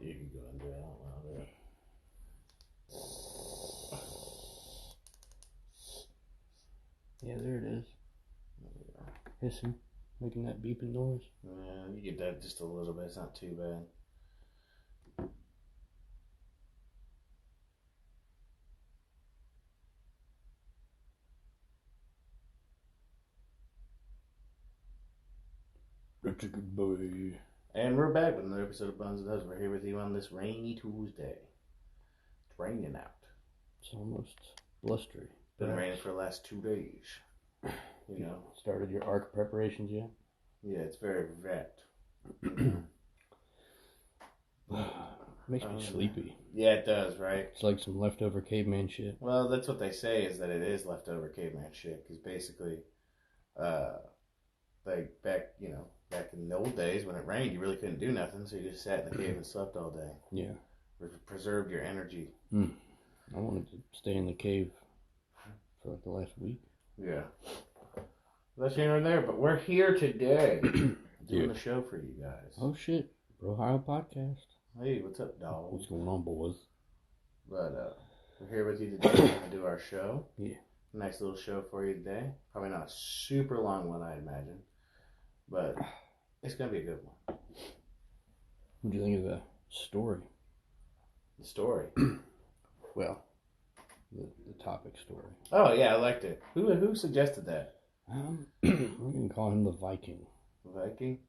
You can go and do it out loud. Yeah, there it is. Hissing, making that beeping noise. Yeah, you get that just a little bit. It's not too bad. That's a good boy. And we're back with another episode of Buns and Does. We're here with you on this rainy Tuesday. It's raining out. It's almost blustery. Been raining for the last 2 days. You know. Started your arc preparations yet? Yeah, it's very wet. Makes me sleepy. Yeah, it does, right? It's like some leftover caveman shit. Well, that's what they say, is that it is leftover caveman shit. Because basically, like back in the old days when it rained, you really couldn't do nothing, so you just sat in the cave and slept all day. Yeah. Preserved your energy. I wanted to stay in the cave for like the last week. Yeah. That's here and there, but we're here today doing the show for you guys. Oh shit. Ohio podcast. Hey, what's up, dog? What's going on, boys? But we're here with you today. We're going to do our show. Yeah. Nice little show for you today. Probably not a super long one, I imagine. But it's going to be a good one. What do you think of the story? The story? Well, the topic story. Oh, yeah, I liked it. Who suggested that? We're going to call him the Viking. Viking?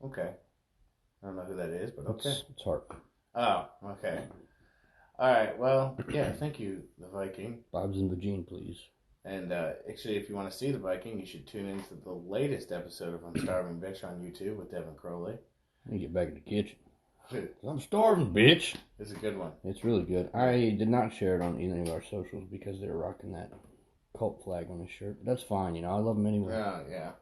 Okay. I don't know who that is, but okay. It's Harp. Oh, okay. All right, well, yeah, thank you, the Viking. Bob's in the gene, please. And actually, if you want to see the Viking, you should tune into the latest episode of I'm Starving Bitch on YouTube with Devin Crowley. I need to get back in the kitchen. I'm starving, bitch. It's a good one. It's really good. I did not share it on any of our socials because they were rocking that cult flag on his shirt. But that's fine, I love him anyway. Yeah.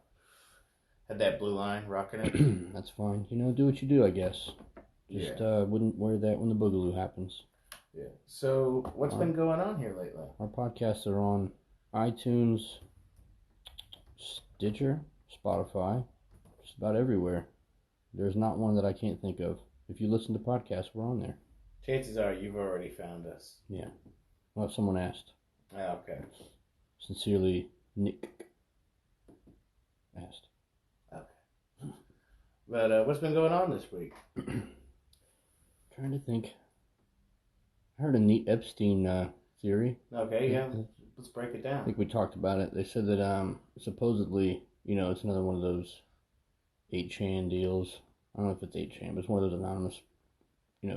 Had that blue line rocking it. That's fine. Do what you do, I guess. Just wouldn't wear that when the boogaloo happens. Yeah. So, what's been going on here lately? Our podcasts are on iTunes, Stitcher, Spotify, just about everywhere. There's not one that I can't think of. If you listen to podcasts, we're on there. Chances are you've already found us. Yeah. Well, someone asked. Ah, okay. Sincerely, Nick asked. Okay. But what's been going on this week? Trying to think. I heard a neat Epstein theory. Okay, yeah. Let's break it down. I think we talked about it. They said that supposedly, it's another one of those 8chan deals. I don't know if it's 8chan, but it's one of those anonymous,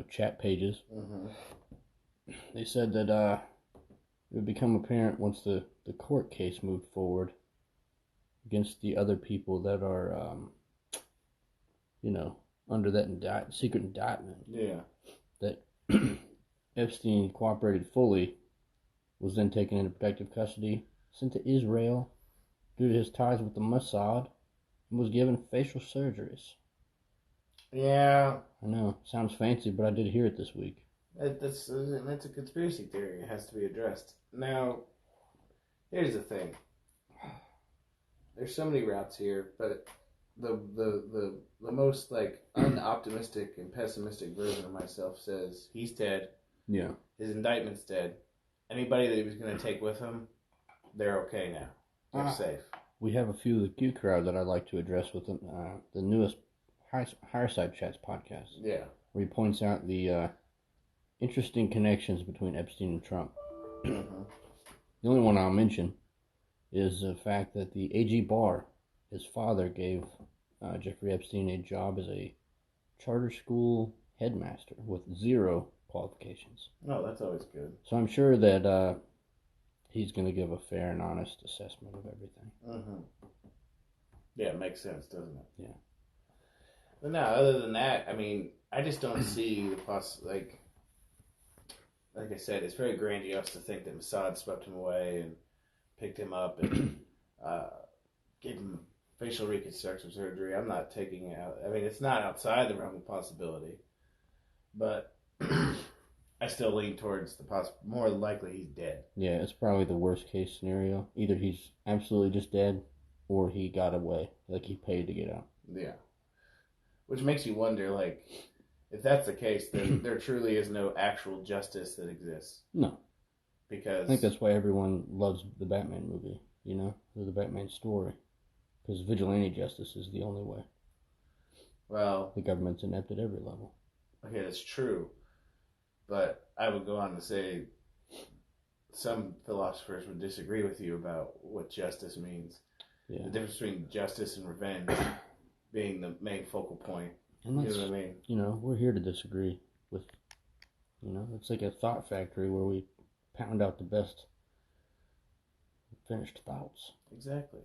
chat pages. Mm-hmm. They said that it would become apparent once the court case moved forward against the other people that are, under that secret indictment. Yeah. That Epstein cooperated fully, was then taken into protective custody, sent to Israel due to his ties with the Mossad, and was given facial surgeries. Yeah. I know, sounds fancy, but I did hear it this week. That's a conspiracy theory. It has to be addressed. Now, here's the thing. There's so many routes here, but the most unoptimistic and pessimistic version of myself says he's dead. Yeah. His indictment's dead. Anybody that he was going to take with him, they're okay now. They're safe. We have a few of the Q crowd that I'd like to address with the newest Higher Side Chats podcast. Yeah. Where he points out the interesting connections between Epstein and Trump. Mm-hmm. The only one I'll mention is the fact that the AG Barr, his father, gave Jeffrey Epstein a job as a charter school headmaster with 0 qualifications. Oh, that's always good. So I'm sure that he's going to give a fair and honest assessment of everything. Mm-hmm. Yeah, it makes sense, doesn't it? Yeah. But no, other than that, I mean, I just don't see the like I said, it's very grandiose to think that Mossad swept him away and picked him up and gave him facial reconstruction surgery. I'm not taking it out. I mean, it's not outside the realm of possibility, but I still lean towards more likely he's dead. Yeah, it's probably the worst case scenario. Either he's absolutely just dead, or he got away, like he paid to get out. Yeah. Which makes you wonder, if that's the case, then there truly is no actual justice that exists. No. Because I think that's why everyone loves the Batman movie, you know, or the Batman story. Because vigilante justice is the only way. Well, the government's inept at every level. Okay, that's true. But I would go on to say some philosophers would disagree with you about what justice means. Yeah. The difference between justice and revenge being the main focal point. And you know what I mean? You know, we're here to disagree with, you know, it's like a thought factory where we pound out the best finished thoughts. Exactly.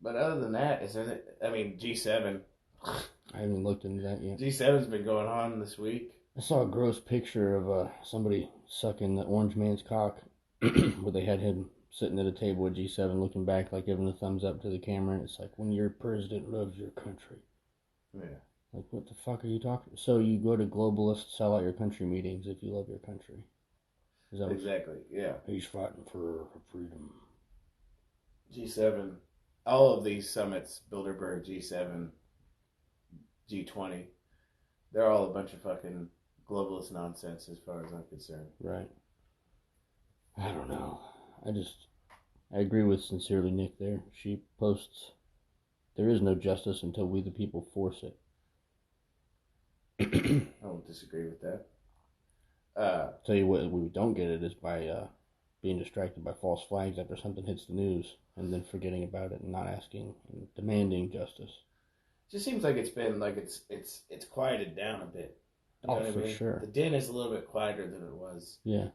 But other than that, G7. I haven't looked into that yet. G7's been going on this week. I saw a gross picture of somebody sucking the orange man's cock where they had him sitting at a table with G7 looking back, like giving a thumbs up to the camera. And it's like, when your president loves your country. Yeah. Like, what the fuck are you talking? So you go to globalist sell out your country meetings if you love your country. Is that exactly, yeah. He's fighting for freedom. G7. All of these summits, Bilderberg, G7, G20, they're all a bunch of fucking globalist nonsense as far as I'm concerned. Right. I don't know. I agree with Sincerely Nick there. She posts, there is no justice until we the people force it. I won't disagree with that. Tell you what, we don't get it is by being distracted by false flags after something hits the news and then forgetting about it and not asking and demanding justice. It just seems like it's been like it's quieted down a bit. You know for sure. The din is a little bit quieter than it was. Yeah.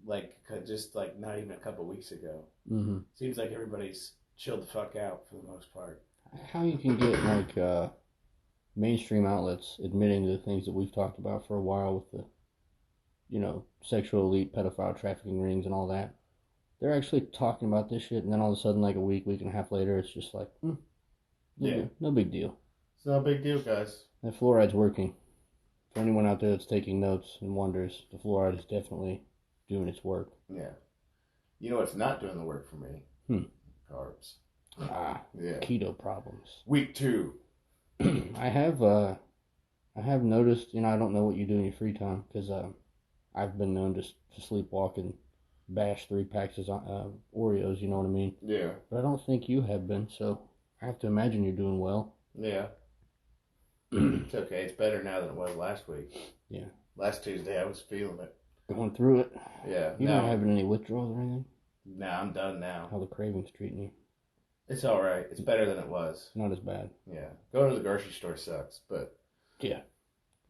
Like just like not even a couple weeks ago. Mm-hmm. Seems like everybody's chilled the fuck out for the most part. How you can get like mainstream outlets admitting to the things that we've talked about for a while with the, you know, sexual elite, pedophile trafficking rings and all that. They're actually talking about this shit, and then all of a sudden, like a week and a half later, it's just like, no big deal. It's no big deal, guys. That fluoride's working. For anyone out there that's taking notes and wonders, the fluoride is definitely doing its work. Yeah. You know what's not doing the work for me? Carbs. Yeah. Keto problems. Week 2. I have noticed, you know, I don't know what you do in your free time, because I've been known to sleepwalk and bash 3 packs of Oreos, you know what I mean? Yeah. But I don't think you have been, so I have to imagine you're doing well. Yeah. It's okay. It's better now than it was last week. Yeah. Last Tuesday I was feeling it. Going through it? Yeah. You're not having any withdrawals or anything? Nah, I'm done now. How the cravings treating you? It's alright. It's better than it was. Not as bad. Yeah. Going to the grocery store sucks, but... Yeah.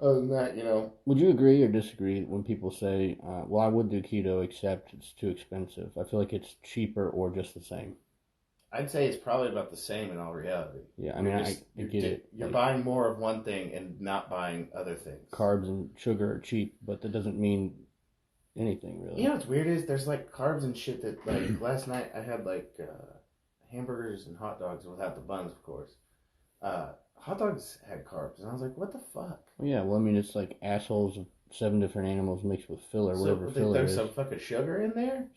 Other than that, you know... Would you agree or disagree when people say, well, I would do keto except it's too expensive? I feel like it's cheaper or just the same. I'd say it's probably about the same in all reality. Yeah, I mean, I get it. You're buying more of one thing and not buying other things. Carbs and sugar are cheap, but that doesn't mean anything, really. You know what's weird is there's, like, carbs and shit that, like, last night I had, like, hamburgers and hot dogs without the buns, of course. Hot dogs had carbs, and I was like, what the fuck? Well, yeah, well, I mean, it's like assholes of 7 different animals mixed with filler, whatever filler is. There's some fucking sugar in there?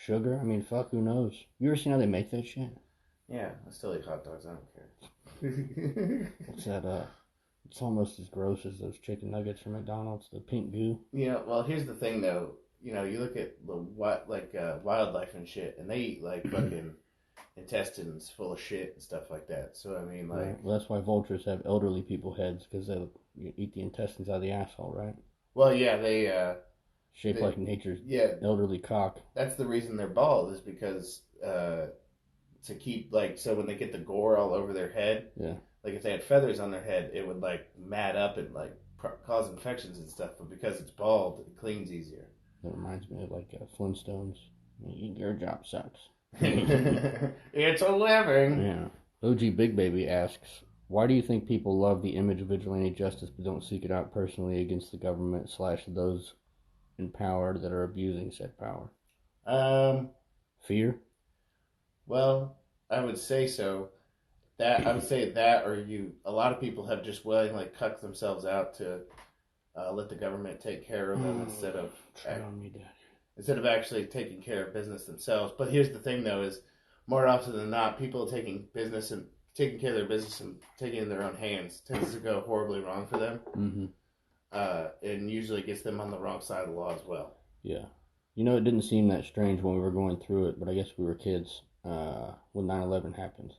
Sugar? I mean, fuck, who knows? You ever seen how they make that shit? Yeah, I still eat hot dogs, I don't care. What's that, it's almost as gross as those chicken nuggets from McDonald's, the pink goo. Yeah, well, here's the thing, though. You know, you look at the wildlife and shit, and they eat, like, fucking... intestines full of shit and stuff like that. So, I mean, like... Right. Well, that's why vultures have elderly people heads, because they'll eat the intestines out of the asshole, right? Well, yeah, they... Shaped like nature's elderly cock. That's the reason they're bald, is because to keep, like... So when they get the gore all over their head, like, if they had feathers on their head, it would, like, mat up and, like, cause infections and stuff. But because it's bald, it cleans easier. That reminds me of, like, Flintstones. Your job sucks. It's a living. Yeah. OG Big Baby asks, why do you think people love the image of vigilante justice but don't seek it out personally against the government / those in power that are abusing said power? Fear? Well, I would say so. I would say that, or a lot of people have just willingly cucked themselves out to let the government take care of them instead of... Try on me, Dad. Instead of actually taking care of business themselves. But here's the thing, though, is more often than not, people taking taking care of their business and taking it in their own hands tends to go horribly wrong for them. Mm-hmm. And usually gets them on the wrong side of the law as well. Yeah. You know, it didn't seem that strange when we were going through it, but I guess we were kids when 9/11 happened,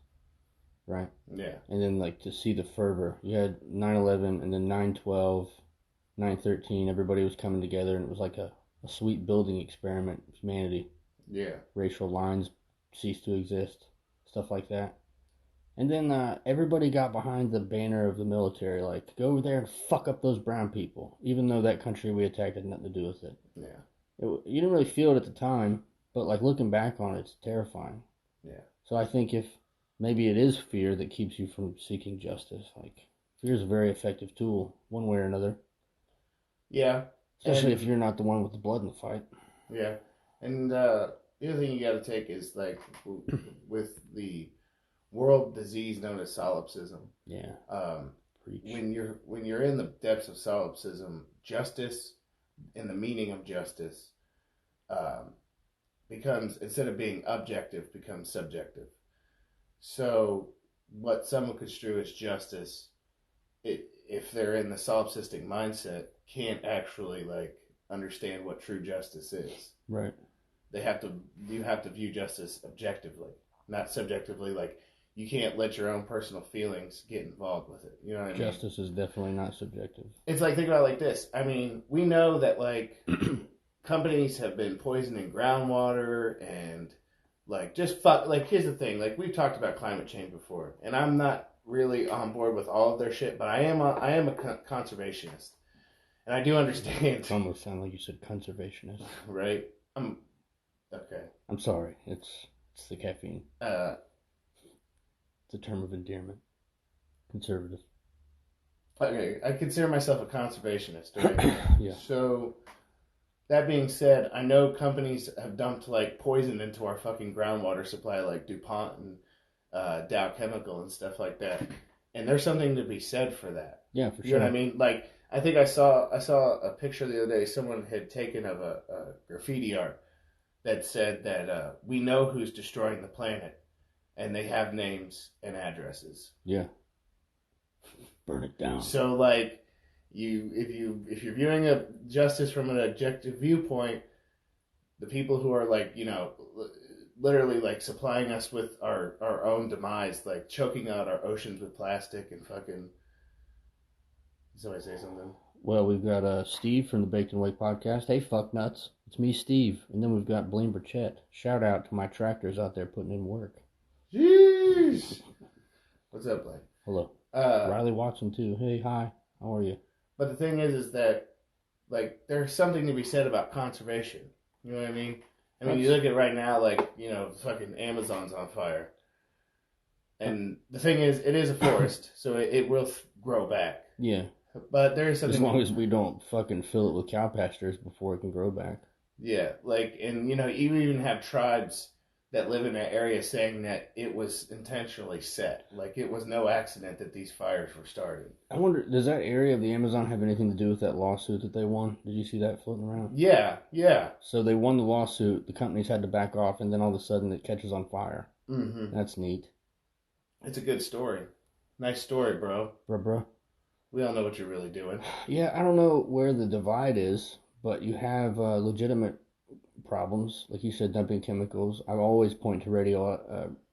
right? Yeah. And then, like, to see the fervor. You had 9/11 and then 9/12, 9/13. Everybody was coming together, and it was like a sweet building experiment of humanity. Yeah. Racial lines ceased to exist, stuff like that. And then everybody got behind the banner of the military, like, go over there and fuck up those brown people, even though that country we attacked had nothing to do with it. Yeah. You didn't really feel it at the time, but, like, looking back on it, it's terrifying. Yeah. So I think if maybe it is fear that keeps you from seeking justice, like, fear is a very effective tool, one way or another. Yeah. Especially if you're not the one with the blood in the fight. Yeah. And the other thing you got to take is, like, with the world disease known as solipsism. Yeah. Preach. When you're in the depths of solipsism, justice and the meaning of justice becomes, instead of being objective, becomes subjective. So what some would construe as justice, if they're in the solipsistic mindset, can't actually, like, understand what true justice is. Right. You have to view justice objectively, not subjectively. Like, you can't let your own personal feelings get involved with it. You know what I mean? Justice is definitely not subjective. It's like, think about it like this. I mean, we know that, like, companies have been poisoning groundwater and, like, just fuck. Like, here's the thing. Like, we've talked about climate change before, and I'm not really on board with all of their shit, but I am a conservationist, and I do understand. It almost sounded like you said conservationist. Right? Okay. I'm sorry. It's the caffeine. It's a term of endearment. Conservative. Okay, I consider myself a conservationist, right? Yeah. So, that being said, I know companies have dumped, like, poison into our fucking groundwater supply, like DuPont and Dow Chemical and stuff like that. And there's something to be said for that. Yeah, for sure. You know what I mean? Like, I think I saw a picture the other day someone had taken of a graffiti art that said that we know who's destroying the planet, and they have names and addresses. Yeah. Burn it down. So, like, if you're viewing a justice from an objective viewpoint, the people who are, like, you know, literally, like, supplying us with our own demise, like choking out our oceans with plastic and fucking. Did somebody say something? Well, we've got Steve from the Baked and Wake podcast. Hey, fuck nuts. It's me, Steve. And then we've got Blaine Burchett. Shout out to my tractors out there putting in work. Jeez. What's up, Blaine? Hello. Riley Watson, too. Hey, hi. How are you? But the thing is that, like, there's something to be said about conservation. You know what I mean? I mean, you look at right now, like, you know, fucking Amazon's on fire. And the thing is, it is a forest, so it will grow back. Yeah. But there is something... As long as we don't fucking fill it with cow pastures before it can grow back. Yeah, like, and, you know, you even have tribes that live in that area saying that it was intentionally set. Like, it was no accident that these fires were started. I wonder, does that area of the Amazon have anything to do with that lawsuit that they won? Did you see that floating around? Yeah. So they won the lawsuit, the companies had to back off, and then all of a sudden it catches on fire. Mm-hmm. That's neat. It's a good story. Nice story, bro. Bruh. We all know what you're really doing. Yeah, I don't know where the divide is, but you have legitimate problems, like you said, dumping chemicals. I always point to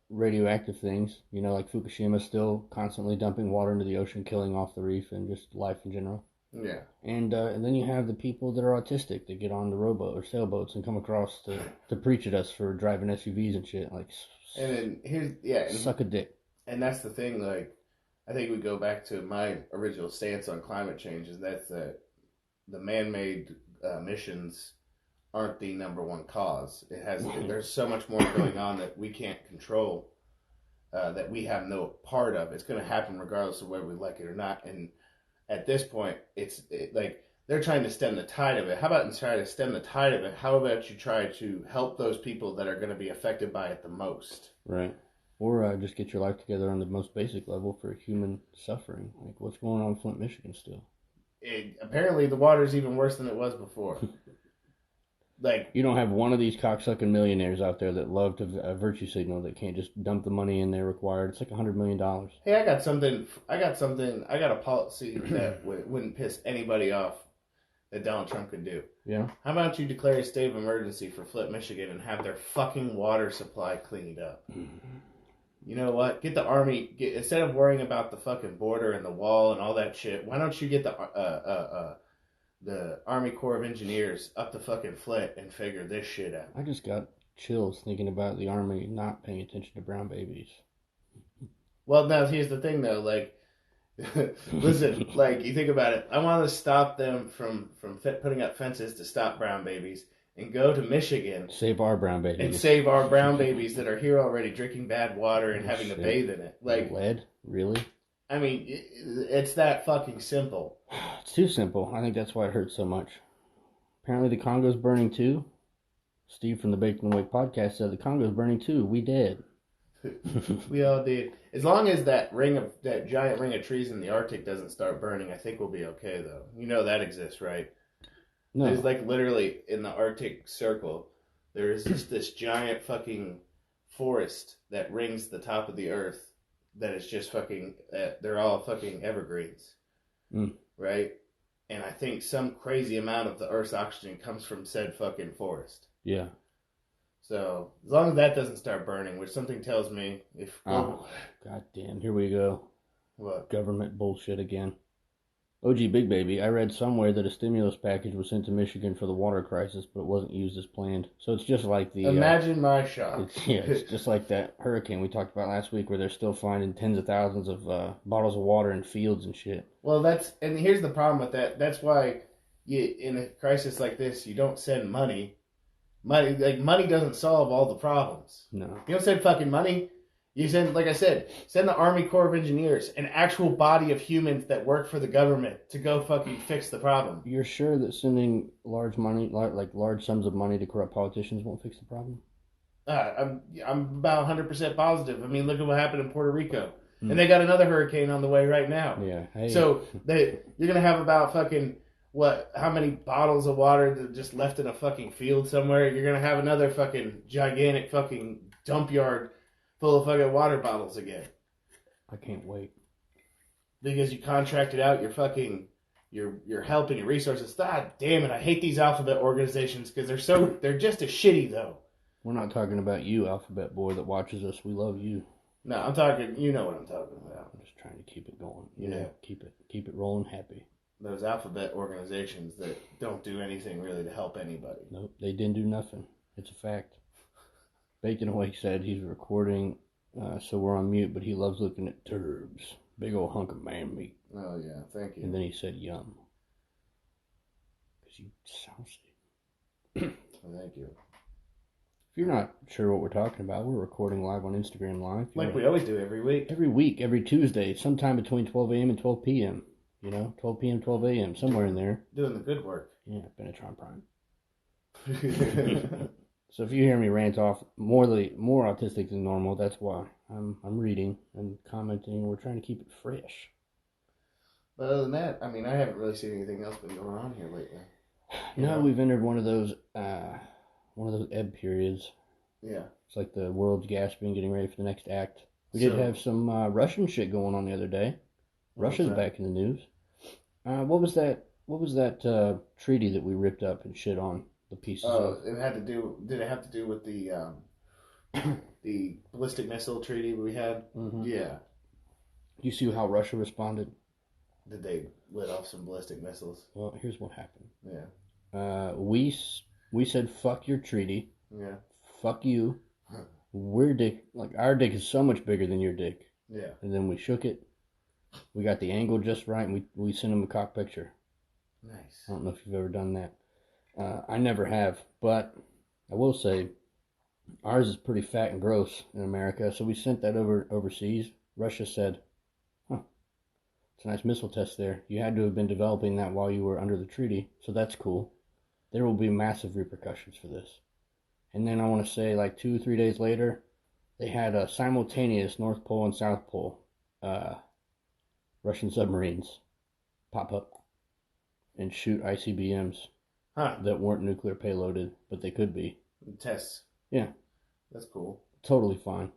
radioactive things, you know, like Fukushima still constantly dumping water into the ocean, killing off the reef and just life in general. Yeah. And then you have the people that are autistic that get on the rowboat or sailboats and come across to preach at us for driving SUVs and shit. Like, and then here's suck a dick. And that's the thing. Like, I think we go back to my original stance on climate change, is that's that the man-made emissions aren't the number one cause. There's so much more going on that we can't control, that we have no part of. It's going to happen regardless of whether we like it or not. And at this point, like, they're trying to stem the tide of it. How about instead of stem the tide of it, how about you try to help those people that are going to be affected by it the most? Right. Or just get your life together on the most basic level for human suffering. Like, what's going on in Flint, Michigan still? Apparently, the water's even worse than it was before. Like, you don't have one of these cocksucking millionaires out there that love to virtue signal that can't just dump the money in there required. It's like $100 million. hey, I got a policy that wouldn't piss anybody off that Donald Trump could do. Yeah. How about you declare a state of emergency for Flint, Michigan, and have their fucking water supply cleaned up? You know what? Get the army. Instead of worrying about the fucking border and the wall and all that shit, why don't you get the Army Corps of Engineers up to fucking Flint and figure this shit out? I just got chills thinking about the Army not paying attention to brown babies. Well, now here's the thing, though. Like, listen, like, you think about it. I want to stop them from putting up fences to stop brown babies and go to Michigan. Save our brown babies. And save our brown babies that are here already drinking bad water and having to bathe in it. Like, lead? Really? I mean, it's that fucking simple. It's too simple. I think that's why it hurts so much. Apparently the Congo's burning too. Steve from the Bacon and Wake podcast said the Congo's burning too. We did. We all did. As long as that giant ring of trees in the Arctic doesn't start burning, I think we'll be okay, though. You know that exists, right? No. There's like literally in the Arctic Circle, there is just this giant fucking forest that rings the top of the Earth that is just fucking, they're all fucking evergreens, right? And I think some crazy amount of the Earth's oxygen comes from said fucking forest. Yeah. So, as long as that doesn't start burning, which something tells me if... Oh, god damn. Here we go. What? Government bullshit again. OG Big Baby, I read somewhere that a stimulus package was sent to Michigan for the water crisis, but it wasn't used as planned. So it's just like the... Imagine my shock. It's just like that hurricane we talked about last week where they're still finding tens of thousands of bottles of water in fields and shit. Well, and here's the problem with that. That's why in a crisis like this, you don't send money. Money doesn't solve all the problems. No. You don't send fucking money. You send, like I said, send the Army Corps of Engineers, an actual body of humans that work for the government to go fucking fix the problem. You're sure that sending large money, like large sums of money to corrupt politicians won't fix the problem? I'm about 100% positive. I mean, look at what happened in Puerto Rico. And they got another hurricane on the way right now. Yeah. Hey. So you're going to have about fucking... how many bottles of water that just left in a fucking field somewhere? You're going to have another fucking gigantic fucking dump yard full of fucking water bottles again. I can't wait. Because you contracted out your fucking, your help and your resources. God damn it, I hate these alphabet organizations because they're just as shitty though. We're not talking about you, alphabet boy that watches us. We love you. No, I'm talking, you know what I'm talking about. I'm just trying to keep it going. Yeah. Keep it rolling happy. Those alphabet organizations that don't do anything really to help anybody. Nope, they didn't do nothing. It's a fact. Bacon Awake said he's recording, so we're on mute, but he loves looking at turbs. Big old hunk of man meat. Oh, yeah, thank you. And then he said, yum. Because you saucy. Well, thank you. If you're not sure what we're talking about, we're recording live on Instagram Live. Like we always do every week. Every week, every Tuesday, sometime between 12 a.m. and 12 p.m. 12 p.m., 12 a.m., somewhere in there. Doing the good work. Yeah, Benetron Prime. So if you hear me rant off more autistic than normal, that's why. I'm reading and commenting. We're trying to keep it fresh. But other than that, I mean, I haven't really seen anything else been going on here lately. No, we've entered one of those ebb periods. Yeah. It's like the world's gasping, getting ready for the next act. We did have some Russian shit going on the other day. Russia's back in the news. What was that treaty that we ripped up and shit on the pieces of? Did it have to do with the the ballistic missile treaty we had? Mm-hmm. Yeah. Do you see how Russia responded? Did they let off some ballistic missiles? Well, here's what happened. Yeah. We said fuck your treaty. Yeah. Fuck you. Our dick is so much bigger than your dick. Yeah. And then we shook it. We got the angle just right, and we sent him a cock picture. Nice. I don't know if you've ever done that. I never have, but I will say ours is pretty fat and gross in America, so we sent that overseas. Russia said, it's a nice missile test there. You had to have been developing that while you were under the treaty, so that's cool. There will be massive repercussions for this. And then I want to say, like 2-3 days later, they had a simultaneous North Pole and South Pole Russian submarines pop up and shoot ICBMs that weren't nuclear payloaded, but they could be. Tests. Yeah. That's cool. Totally fine.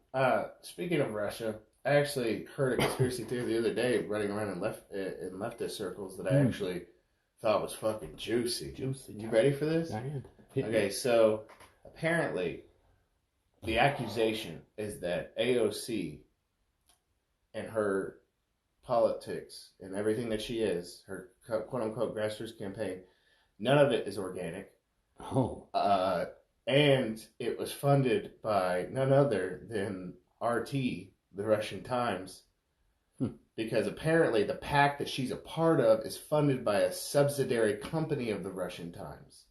Speaking of Russia, I actually heard a conspiracy theory the other day running around in leftist circles that I actually thought was fucking juicy. You ready for this? I am. Okay, so apparently the accusation is that AOC and her politics and everything that she is, her quote-unquote grassroots campaign, none of it is organic. Oh. And it was funded by none other than RT, the Russian Times, because apparently the PAC that she's a part of is funded by a subsidiary company of the Russian Times.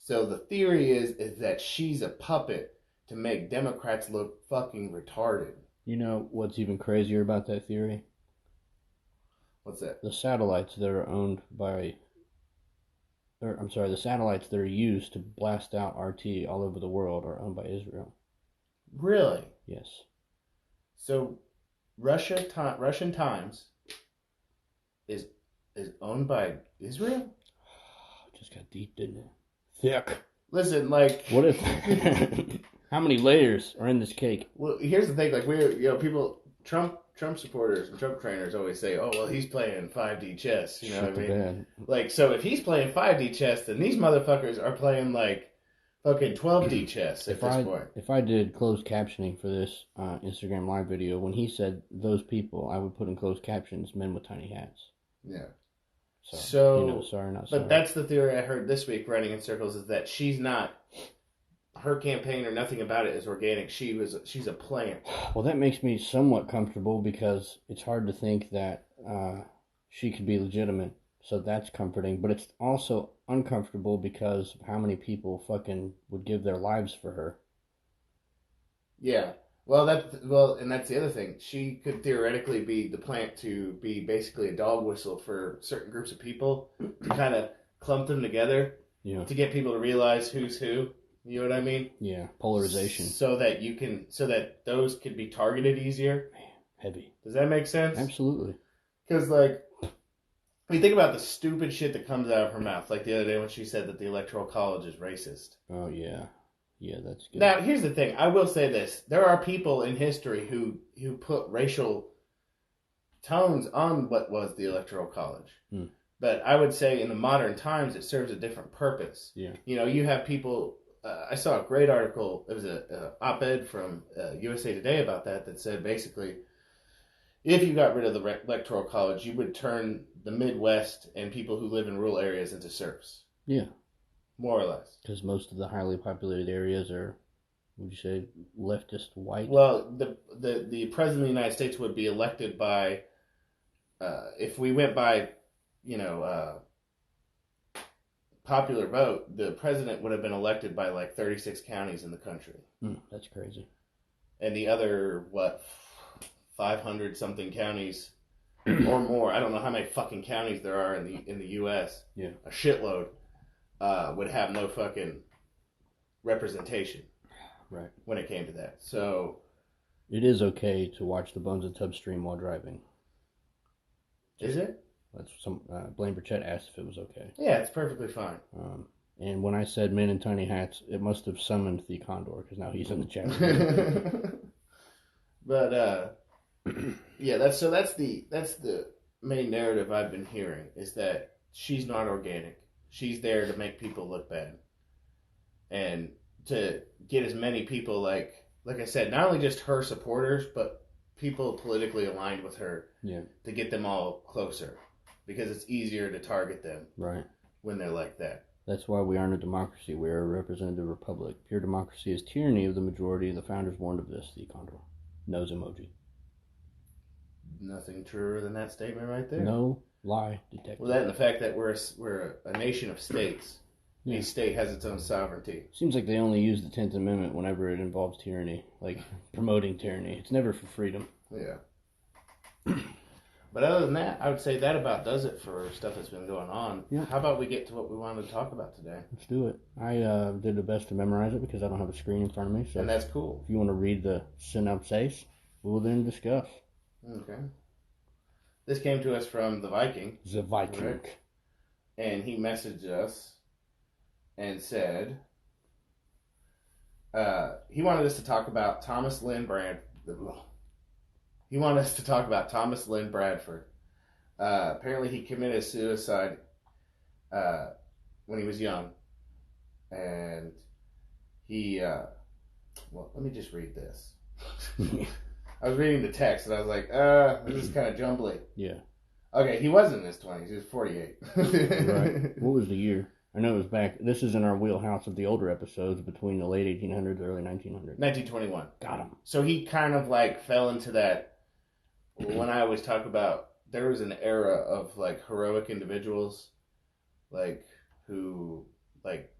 So the theory is that she's a puppet to make Democrats look fucking retarded. You know what's even crazier about that theory? What's that? The satellites that are owned by... the satellites that are used to blast out RT all over the world are owned by Israel. Really? Yes. So Russian Times is owned by Israel? Just got deep, didn't it? Thick. Listen, like... What if... How many layers are in this cake? Well, here's the thing. Like, people... Trump supporters and Trump trainers always say, "Oh, well, he's playing 5D chess." You know what I mean? Bed. Like, so if he's playing 5D chess, then these motherfuckers are playing like fucking 12D chess at this point. If I did closed captioning for this Instagram live video, when he said those people, I would put in closed captions "men with tiny hats." Yeah. So sorry, not sorry. But that's the theory I heard this week running in circles, is that she's not. Her campaign or nothing about it is organic. She's a plant. Well, that makes me somewhat comfortable because it's hard to think that she could be legitimate. So that's comforting. But it's also uncomfortable because of how many people fucking would give their lives for her. Yeah. And that's the other thing. She could theoretically be the plant to be basically a dog whistle for certain groups of people to kind of clump them together. Yeah. To get people to realize who's who. You know what I mean? Yeah, polarization. So that those could be targeted easier. Man, heavy. Does that make sense? Absolutely. Because, like, when you think about the stupid shit that comes out of her mouth, like the other day when she said that the Electoral College is racist. Oh, yeah. Yeah, that's good. Now, here's the thing. I will say this. There are people in history who put racial tones on what was the Electoral College. But I would say in the modern times, it serves a different purpose. Yeah. You know, you have people... I saw a great article. It was an op-ed from USA Today about that said basically, if you got rid of the Electoral College, you would turn the Midwest and people who live in rural areas into serfs. Yeah. More or less. Because most of the highly populated areas are, would you say, leftist white? Well, the President of the United States would be elected by, if we went by, popular vote, the president would have been elected by like 36 counties in the country. That's crazy. And the other, 500 something counties or more, I don't know how many fucking counties there are in the U.S. Yeah. A shitload would have no fucking representation. Right. When it came to that. So it is okay to watch the Bones and Tub stream while driving. Is it? That's some Blaine Burchett asked if it was okay. Yeah, it's perfectly fine. And when I said men in tiny hats, it must have summoned the Condor because now he's in the chat. But yeah, that's the main narrative I've been hearing, is that she's not organic. She's there to make people look bad, and to get as many people like I said, not only just her supporters, but people politically aligned with her. Yeah. To get them all closer. Because it's easier to target them when they're like that. That's why we aren't a democracy. We are a representative republic. Pure democracy is tyranny of the majority. The founders warned of this. The Condor. Nose emoji. Nothing truer than that statement right there. No lie detected. Well, that and the fact that we're a nation of states. Yeah. Each state has its own sovereignty. Seems like they only use the 10th Amendment whenever it involves tyranny. Like promoting tyranny. It's never for freedom. Yeah. But other than that, I would say that about does it for stuff that's been going on. Yeah. How about we get to what we wanted to talk about today? Let's do it. I did the best to memorize it because I don't have a screen in front of me. So and that's cool. If you want to read the synopsis, we'll then discuss. Okay. This came to us from the Viking. The Viking. Right? and he messaged us and said he wanted us to talk about Thomas Lynn Bradford. He wanted us to talk about Thomas Lynn Bradford. Apparently, he committed suicide when he was young, and he. Well, let me just read this. I was reading the text, and I was like, this is kind of jumbly. Yeah. Okay, he wasn't in his 20s. He was 48. Right. What was the year? I know it was back. This is in our wheelhouse of the older episodes between the late 1800s, early 1900s. 1921. Got him. So he kind of like fell into that. When I always talk about, there was an era of like heroic individuals, like who like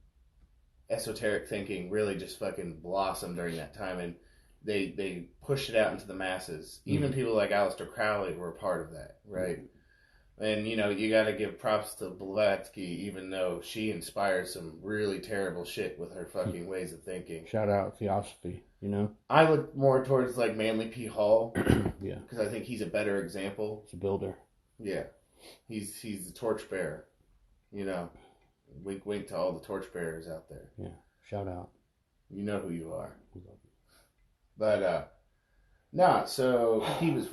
esoteric thinking really just fucking blossomed during that time, and they pushed it out into the masses. Even people like Aleister Crowley were a part of that, right? And, you know, you got to give props to Blavatsky, even though she inspired some really terrible shit with her fucking ways of thinking. Shout out Theosophy, you know? I look more towards, like, Manly P. Hall. Yeah. Because I think he's a better example. He's a builder. Yeah. He's the torchbearer, you know? Wink, wink to all the torchbearers out there. Yeah. Shout out. You know who you are. But, no, so he was,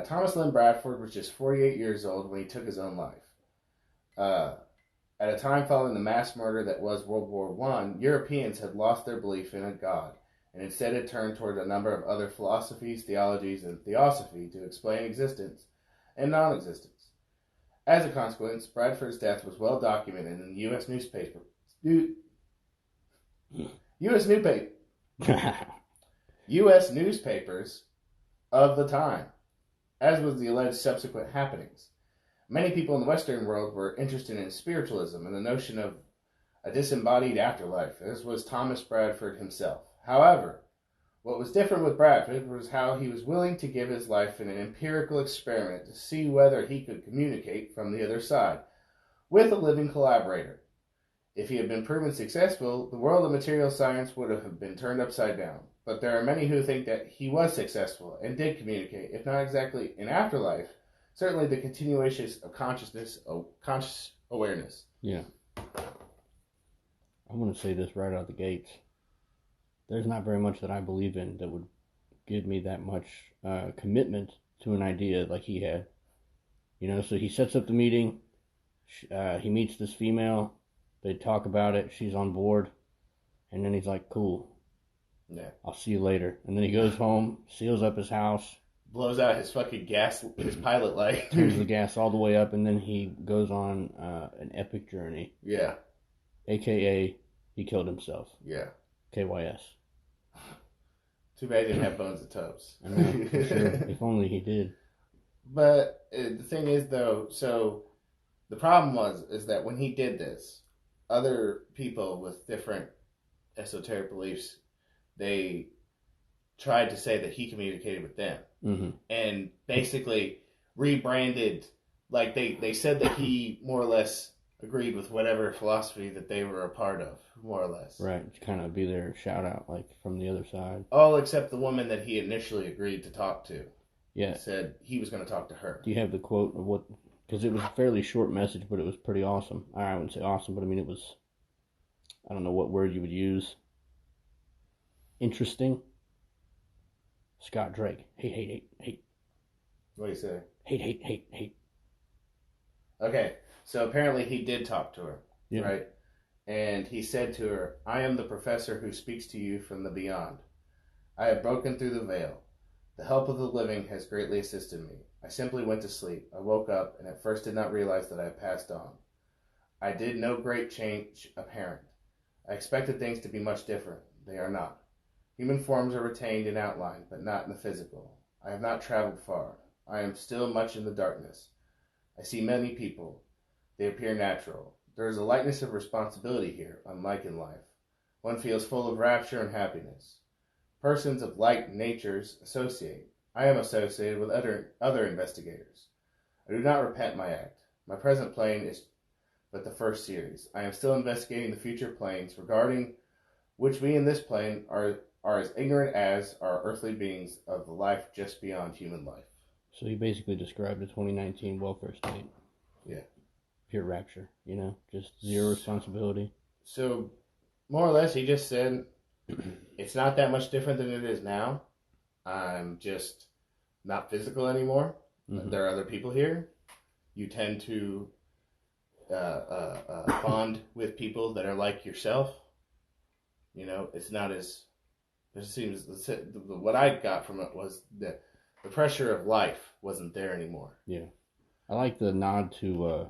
Thomas Lynn Bradford was just 48 years old when he took his own life. At a time following the mass murder that was World War I, Europeans had lost their belief in a god, and instead had turned toward a number of other philosophies, theologies, and theosophy to explain existence and non-existence. As a consequence, Bradford's death was well documented in the U.S. newspaper. U.S. newspapers of the time, as was the alleged subsequent happenings. Many people in the Western world were interested in spiritualism and the notion of a disembodied afterlife, as was Thomas Bradford himself. However, what was different with Bradford was how he was willing to give his life in an empirical experiment to see whether he could communicate from the other side with a living collaborator. If he had been proven successful, the world of material science would have been turned upside down. But there are many who think that he was successful and did communicate, if not exactly in afterlife, certainly the continuation of conscious awareness. Yeah. I want to say this right out the gates. There's not very much that I believe in that would give me that much commitment to an idea like he had. You know, so he sets up the meeting. He meets this female. They talk about it. She's on board. And then he's like, cool. Yeah. I'll see you later. And then he goes home, seals up his house. Blows out his fucking gas, his pilot light. Turns the gas all the way up, and then he goes on an epic journey. Yeah. AKA, he killed himself. Yeah. KYS. Too bad he didn't have bones and toes. I know, for sure. If only he did. But the thing is, though, so the problem is that when he did this, other people with different esoteric beliefs, they tried to say that he communicated with them. Mm-hmm. And basically rebranded, like they said that he more or less agreed with whatever philosophy that they were a part of, more or less. Right, to kind of be their shout out, like from the other side. All except the woman that he initially agreed to talk to. Yeah. Said he was going to talk to her. Do you have the quote of what? Because it was a fairly short message, but it was pretty awesome. I wouldn't say awesome, but I mean it was, I don't know what word you would use. Interesting. Scott Drake. Hate. What do you say? Hate. Okay, so apparently he did talk to her, yeah. Right? And he said to her, I am the professor who speaks to you from the beyond. I have broken through the veil. The help of the living has greatly assisted me. I simply went to sleep. I woke up and at first did not realize that I had passed on. I did no great change apparent. I expected things to be much different. They are not. Human forms are retained in outline, but not in the physical. I have not traveled far. I am still much in the darkness. I see many people. They appear natural. There is a lightness of responsibility here, unlike in life. One feels full of rapture and happiness. Persons of like natures associate. I am associated with other investigators. I do not repent my act. My present plane is but the first series. I am still investigating the future planes, regarding which we in this plane are as ignorant as are earthly beings of the life just beyond human life. So he basically described the 2019 welfare state. Yeah. pure rapture, you know, just zero responsibility. So, more or less, he just said, it's not that much different than it is now. I'm just not physical anymore. Mm-hmm. There are other people here. You tend to bond with people that are like yourself. You know, it's not as... It seems... What I got from it was that the pressure of life wasn't there anymore. Yeah. I like the nod to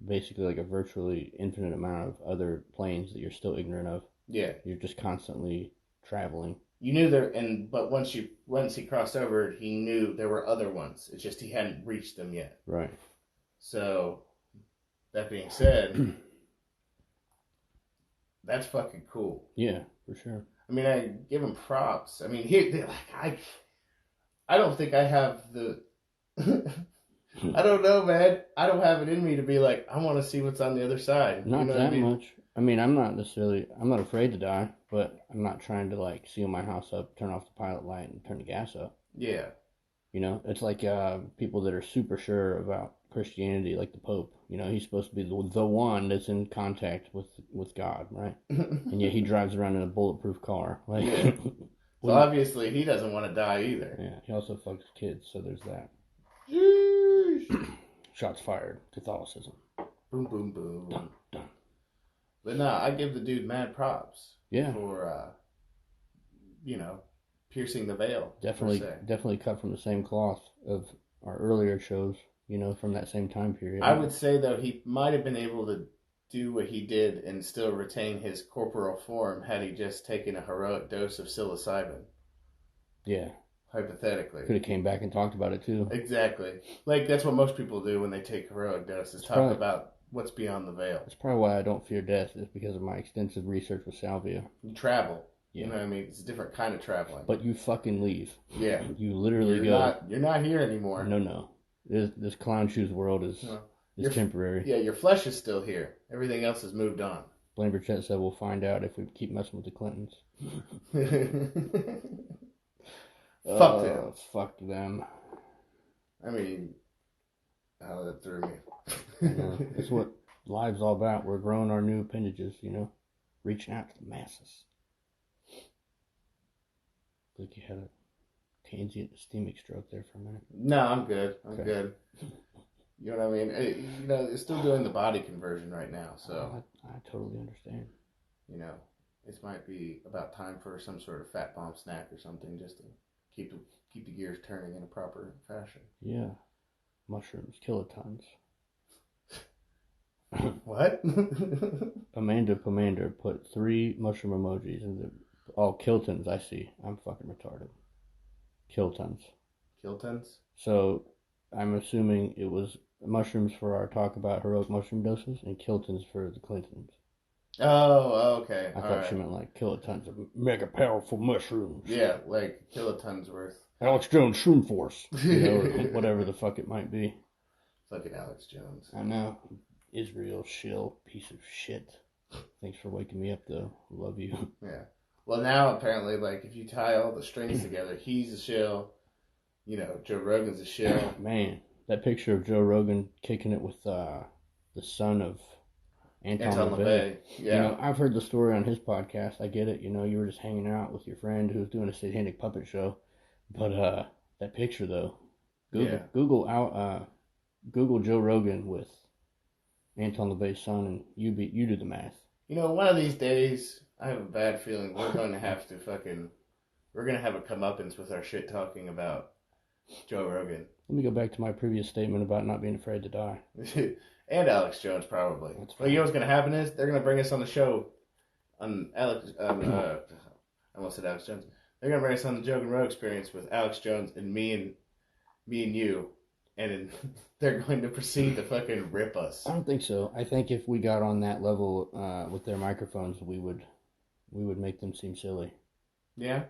basically like a virtually infinite amount of other planes that you're still ignorant of. Yeah. You're just constantly traveling. You knew there, but once he crossed over, he knew there were other ones. It's just he hadn't reached them yet. Right. So, that being said, that's fucking cool. Yeah, for sure. I mean, I give him props. I mean, I don't think I have the... I don't know, man. I don't have it in me to be like, I want to see what's on the other side. Not that much. I mean, I'm not afraid to die, but I'm not trying to like seal my house up, turn off the pilot light, and turn the gas up. Yeah. You know, it's like people that are super sure about Christianity, like the Pope. You know, he's supposed to be the one that's in contact with God, right? And yet he drives around in a bulletproof car. Like, yeah. So obviously he doesn't want to die either. Yeah, he also fucks kids, so there's that. Shots fired. Catholicism. Boom, boom, boom. Dun, dun. But no, I give the dude mad props. Yeah. For, piercing the veil. Definitely cut from the same cloth of our earlier shows, you know, from that same time period. I would say, though, he might have been able to do what he did and still retain his corporal form had he just taken a heroic dose of psilocybin. Yeah. Hypothetically. Could have came back and talked about it, too. Exactly. Like, that's what most people do when they take heroic doses. Talk about what's beyond the veil. That's probably why I don't fear death, is because of my extensive research with salvia. You travel. Yeah. You know what I mean? It's a different kind of traveling. But you fucking leave. Yeah. You literally go. You're not here anymore. No. This clown shoes world is temporary. Yeah, your flesh is still here. Everything else has moved on. Blaine Burchett said we'll find out if we keep messing with the Clintons. Fuck them. Fuck them. I mean, that threw me. That's what life's all about. We're growing our new appendages, you know, reaching out to the masses. Like you had a transient ischemic stroke there for a minute. No, I'm good. I'm good. You know what I mean? It's still doing the body conversion right now, so. I totally understand. You know, it might be about time for some sort of fat bomb snack or something, just to keep the gears turning in a proper fashion. Yeah. Mushrooms, kilotons. What? Amanda Pomander put 3 mushroom emojis in the... Oh, kiltons, I see. I'm fucking retarded. Kiltons. Kiltons? So, I'm assuming it was mushrooms for our talk about heroic mushroom doses and kiltons for the Clintons. Oh, okay. I thought she meant like kilotons of mega powerful mushrooms. Yeah, like kilotons worth. Alex Jones Shroom Force. You know, whatever the fuck it might be. Fucking Alex Jones. I know. Israel shill piece of shit. Thanks for waking me up, though. Love you. Yeah. Well, now apparently, like, if you tie all the strings together, he's a shill. You know, Joe Rogan's a shill. Man, that picture of Joe Rogan kicking it with the son of Anton LaVey. Yeah. You know, I've heard the story on his podcast. I get it. You know, you were just hanging out with your friend who was doing a satanic puppet show. But that picture, though, Google Joe Rogan with Anton LaVey's son, and you do the math. You know, one of these days, I have a bad feeling we're going to have to we're going to have a comeuppance with our shit talking about Joe Rogan. Let me go back to my previous statement about not being afraid to die. And Alex Jones, probably. Well, you know what's going to happen is they're going to bring us on the show on I almost said Alex Jones. They're going to bring us on the Joe and Roe Experience with Alex Jones and me and you. And they're going to proceed to fucking rip us. I don't think so. I think if we got on that level with their microphones, we would make them seem silly. Yeah?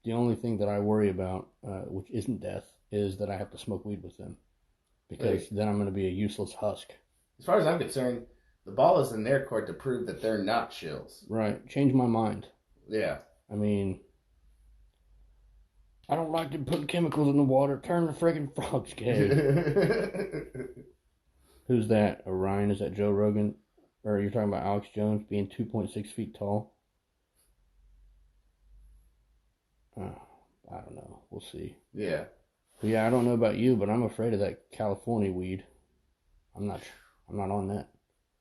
The only thing that I worry about, which isn't death, is that I have to smoke weed with them. Because then I'm going to be a useless husk. As far as I'm concerned, the ball is in their court to prove that they're not shills. Right. Change my mind. Yeah. I mean, I don't like to put chemicals in the water. Turn the friggin' frogs gay. Who's that? Orion? Is that Joe Rogan? Or you're talking about Alex Jones being 2.6 feet tall? I don't know. We'll see. Yeah. But yeah, I don't know about you, but I'm afraid of that California weed. I'm not on that.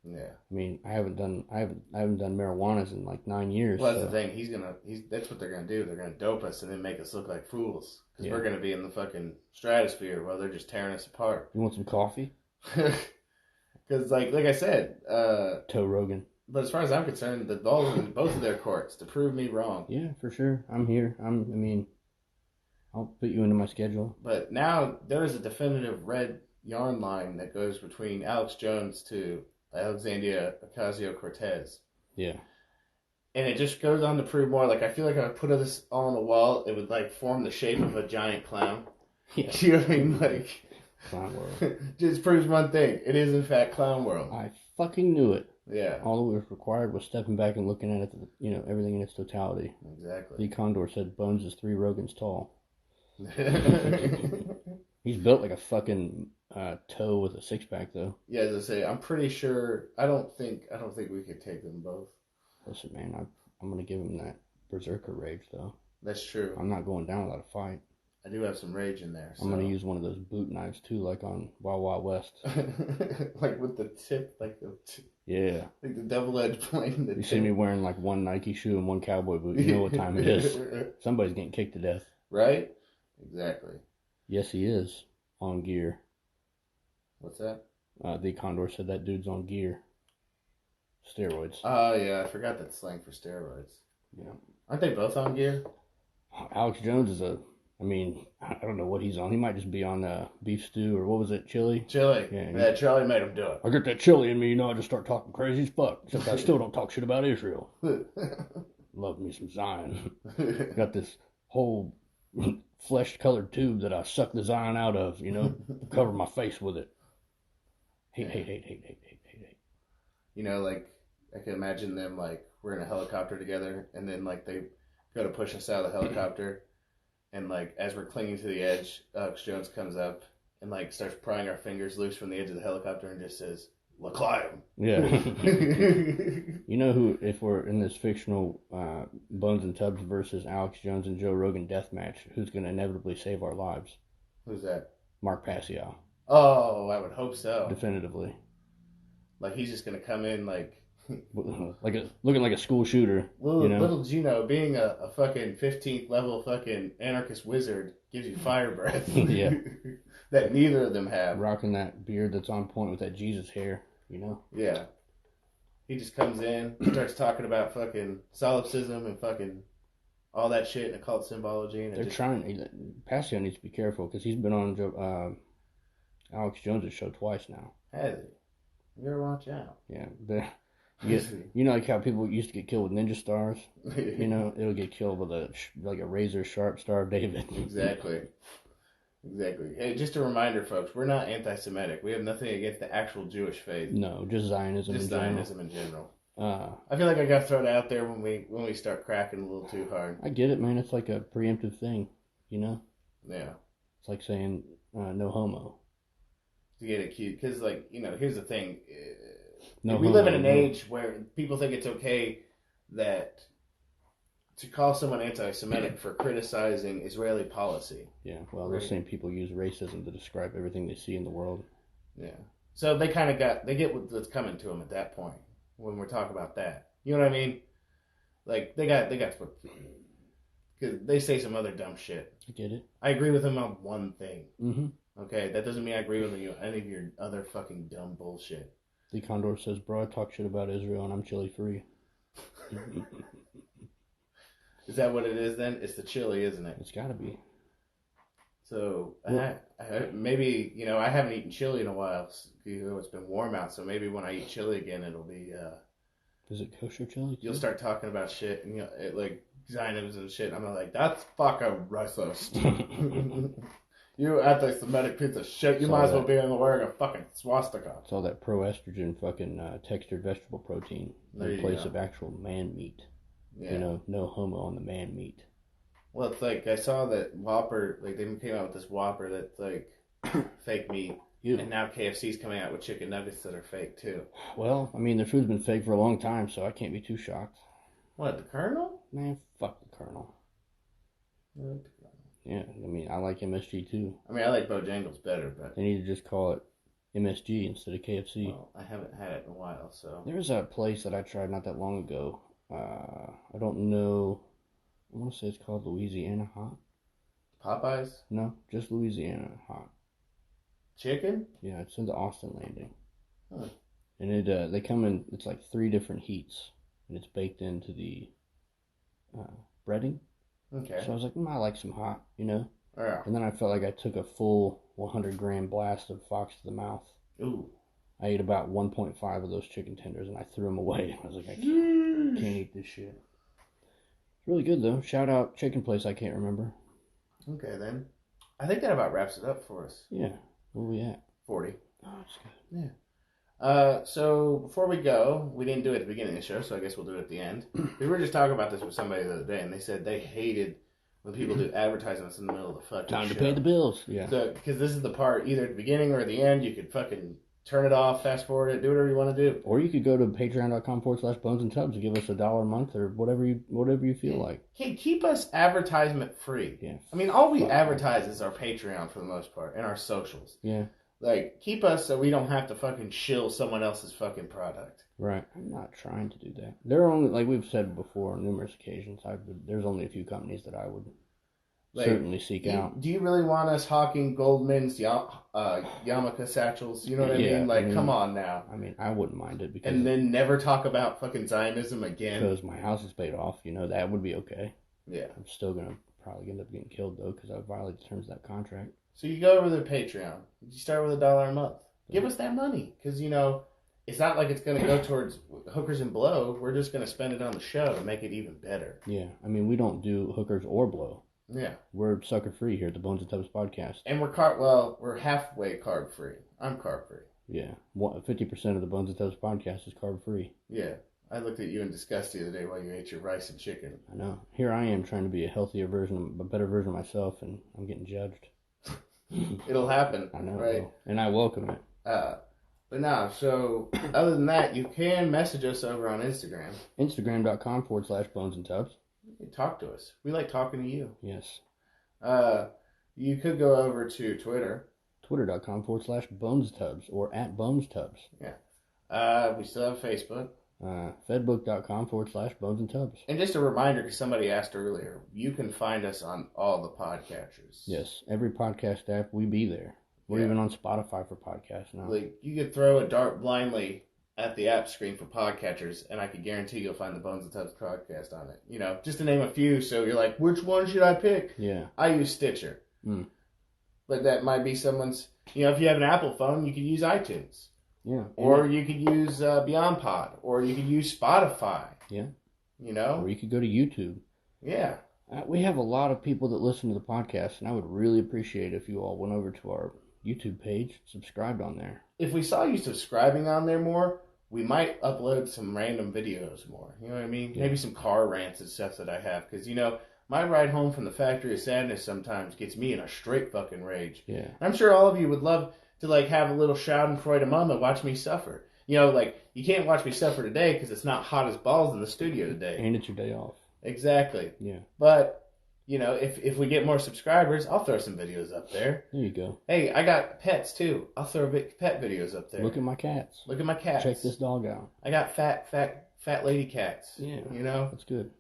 Yeah. I mean, I haven't done marijuana in like 9 years. Well, that's the thing. That's what they're gonna do. They're gonna dope us and then make us look like fools because we're gonna be in the fucking stratosphere while they're just tearing us apart. You want some coffee? Because, like I said, Toe Rogan. But as far as I'm concerned, the ball's in both of their courts to prove me wrong. Yeah, for sure. I'm here. I'll put you into my schedule. But now there is a definitive red yarn line that goes between Alex Jones to Alexandria Ocasio-Cortez. Yeah. And it just goes on to prove more. Like, I feel like if I put this all on the wall, it would, like, form the shape of a giant clown. Yeah. You know what I mean? Like, Clown world. just proves one thing. It is, in fact, clown world. I fucking knew it. Yeah. All that was required was stepping back and looking at it, everything in its totality. Exactly. Lee Condor said Bones is 3 Rogans tall. He's built like a fucking toe with a 6-pack, though. Yeah, as I say, I'm pretty sure. I don't think we could take them both. Listen, man, I'm gonna give him that berserker rage, though. That's true. I'm not going down without a fight. I do have some rage in there. So. I'm gonna use one of those boot knives too, like on Wild Wild West. Like with the tip, yeah, like the double-edged blade. You see me wearing like one Nike shoe and one cowboy boot. You know what time it is. Somebody's getting kicked to death. Right? Exactly. Yes, he is on gear. What's that? The Condor said that dude's on gear. Steroids. Oh, yeah. I forgot that slang for steroids. Yeah. Aren't they both on gear? Alex Jones is I don't know what he's on. He might just be on beef stew or what was it, chili? Chili. Yeah, Charlie made him do it. I get that chili in me, I just start talking crazy as fuck. Except I still don't talk shit about Israel. Love me some Zion. Got this whole flesh-colored tube that I suck the Zion out of, cover my face with it. Hate. Like, I can imagine them, like, we're in a helicopter together, and then, like, they go to push us out of the helicopter, and, like, as we're clinging to the edge, Alex Jones comes up and, like, starts prying our fingers loose from the edge of the helicopter and just says, "Climb." Yeah. You know who, if we're in this fictional Bones and Tubbs versus Alex Jones and Joe Rogan death match, who's going to inevitably save our lives? Who's that? Mark Pascal. Oh, I would hope so. Definitively. Like, he's just going to come in, like... looking like a school shooter. Little did you know, being a fucking 15th level fucking anarchist wizard gives you fire breath. Yeah. That neither of them have. Rocking that beard that's on point with that Jesus hair, Yeah. He just comes in, starts talking about fucking solipsism and fucking all that shit and occult symbology. And Pascal needs to be careful because he's been on Alex Jones' show twice now. Has he? You better watch out. Yeah. Like how people used to get killed with ninja stars? It'll get killed with a razor sharp Star of David. Exactly. Hey, just a reminder, folks, we're not anti-Semitic. We have nothing against the actual Jewish faith. No, just Zionism in general. I feel like I got to throw it out there when we start cracking a little too hard. I get it, man. It's like a preemptive thing, Yeah. It's like saying no homo. To get accused, because, like, here's the thing. No, we live in an age where people think it's okay that to call someone anti-Semitic for criticizing Israeli policy. Yeah, well, those same people use racism to describe everything they see in the world. Yeah. So they kind of they get what's coming to them at that point when we're talking about that. You know what I mean? Like, they got because they say some other dumb shit. I get it. I agree with them on one thing. Mm-hmm. Okay, that doesn't mean I agree with you on any of your other fucking dumb bullshit. The Condor says, "Bro, I talk shit about Israel and I'm chili free." Is that what it is then? It's the chili, isn't it? It's got to be. So maybe I haven't eaten chili in a while. It's been warm out, so maybe when I eat chili again, it'll be. Is it kosher chili? You'll start talking about shit and like Zionism and shit. I'm like, that's fucking racist. You anti-Semitic piece of shit. You might as well be wearing a fucking swastika. It's all that pro-estrogen fucking textured vegetable protein in place of actual man meat. Yeah. No homo on the man meat. Well, it's like I saw that Whopper, like they came out with this Whopper that's like fake meat. Ew. And now KFC's coming out with chicken nuggets that are fake too. Well, I mean, their food's been fake for a long time, so I can't be too shocked. What, the Colonel? Man, fuck the Colonel. What? Yeah, I mean, I like MSG too. I mean, I like Bojangles better, but They need to just call it MSG instead of KFC. well, I haven't had it in a while, so. There was a place that I tried not that long ago. I don't know. I want to say it's called Louisiana Hot. Popeyes? No, just Louisiana Hot. Chicken? Yeah, it's in the Austin Landing. Huh. And it they come in, it's like 3 different heats. And it's baked into the breading. Okay. So I was like, I like some hot, you know? Yeah. And then I felt like I took a full 100-gram blast of Fox to the mouth. Ooh. I ate about 1.5 of those chicken tenders and I threw them away. I was like, I can't eat this shit. It's really good though. Shout out chicken place I can't remember. Okay then. I think that about wraps it up for us. Yeah. Where we at? 40. Oh, that's good. Yeah. So before we go, we didn't do it at the beginning of the show, so I guess we'll do it at the end. We were just talking about this with somebody the other day, and they said they hated when people do advertisements in the middle of the fucking Time show. to pay the bills. Yeah. So, because this is the part, either at the beginning or at the end, you could fucking turn it off, fast forward it, do whatever you want to do. Or you could go to patreon.com/bones and tubs and give us $1 a month or whatever you feel like. Hey, keep us advertisement free. Yeah. I mean, all we advertise is our Patreon for the most part and our socials. Yeah. Like, keep us so we don't have to fucking shill someone else's fucking product. Right. I'm not trying to do that. There are only, like we've said before on numerous occasions, there's only a few companies that I would certainly seek out. Do you really want us hawking Goldman's yarmulke satchels? You know what I mean? Like, come on now. I mean, I wouldn't mind it because... And then never talk about fucking Zionism again. Because my house is paid off, that would be okay. Yeah. I'm still going to probably end up getting killed, though, because I violated the terms of that contract. So you go over to the Patreon. You start with $1 a month. Give us that money. Because, it's not like it's going to go towards hookers and blow. We're just going to spend it on the show to make it even better. Yeah. I mean, we don't do hookers or blow. Yeah. We're sucker free here at the Bones and Tubs podcast. And we're halfway carb free. I'm carb free. Yeah. 50% of the Bones and Tubs podcast is carb free. Yeah. I looked at you in disgust the other day while you ate your rice and chicken. I know. Here I am trying to be a better version of myself, and I'm getting judged. It'll happen. I know. Right? And I welcome it. But no, so other than that, you can message us over on Instagram. Instagram.com/Bones and Tubs. Talk to us. We like talking to you. Yes. You could go over to Twitter. Twitter.com/Bones Tubs or @Bones Tubs. Yeah. We still have Facebook. Fedbook.com/Bones and Tubs. And just a reminder, because somebody asked earlier, you can find us on all the podcatchers. Yes. Every podcast app, we be there. We're even on Spotify for podcasts now. Like, you could throw a dart blindly at the app screen for podcatchers, and I could guarantee you'll find the Bones and Tubs podcast on it. Just to name a few, so you're like, which one should I pick? Yeah. I use Stitcher. But that might be someone's, if you have an Apple phone, you could use iTunes. Yeah. Or you could use Beyondpod. Or you could use Spotify. Yeah. Or you could go to YouTube. Yeah. We have a lot of people that listen to the podcast, and I would really appreciate if you all went over to our YouTube page, subscribed on there. If we saw you subscribing on there more, we might upload some random videos more. You know what I mean? Yeah. Maybe some car rants and stuff that I have. Because, my ride home from the Factory of Sadness sometimes gets me in a straight fucking rage. Yeah. I'm sure all of you would love to, have a little Schadenfreude moment, watch me suffer. You can't watch me suffer today because it's not hot as balls in the studio today. And it's your day off. Exactly. Yeah. But, if we get more subscribers, I'll throw some videos up there. There you go. Hey, I got pets, too. I'll throw pet videos up there. Look at my cats. Look at my cats. Check this dog out. I got fat lady cats. Yeah. That's good.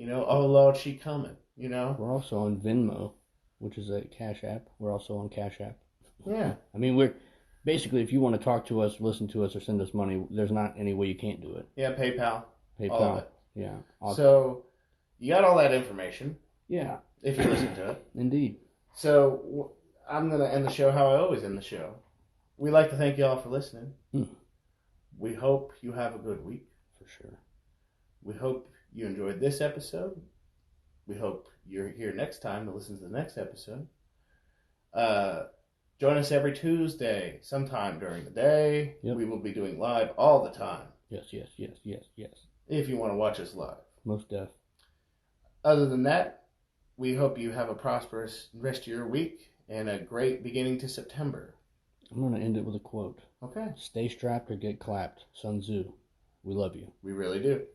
Oh, Lord, she coming, We're also on Venmo, which is a Cash App. We're also on Cash App. Yeah. I mean, we're basically, if you want to talk to us, listen to us, or send us money, there's not any way you can't do it. Yeah, PayPal. All of it. Yeah. So, you got all that information. Yeah. If you listen to it. Indeed. So, I'm going to end the show how I always end the show. We'd like to thank you all for listening. We hope you have a good week. For sure. We hope you enjoyed this episode. We hope you're here next time to listen to the next episode. Join us every Tuesday, sometime during the day. Yep. We will be doing live all the time. Yes. If you want to watch us live. Most def. Other than that, we hope you have a prosperous rest of your week and a great beginning to September. I'm going to end it with a quote. Okay. Stay strapped or get clapped. Sun Tzu. We love you. We really do.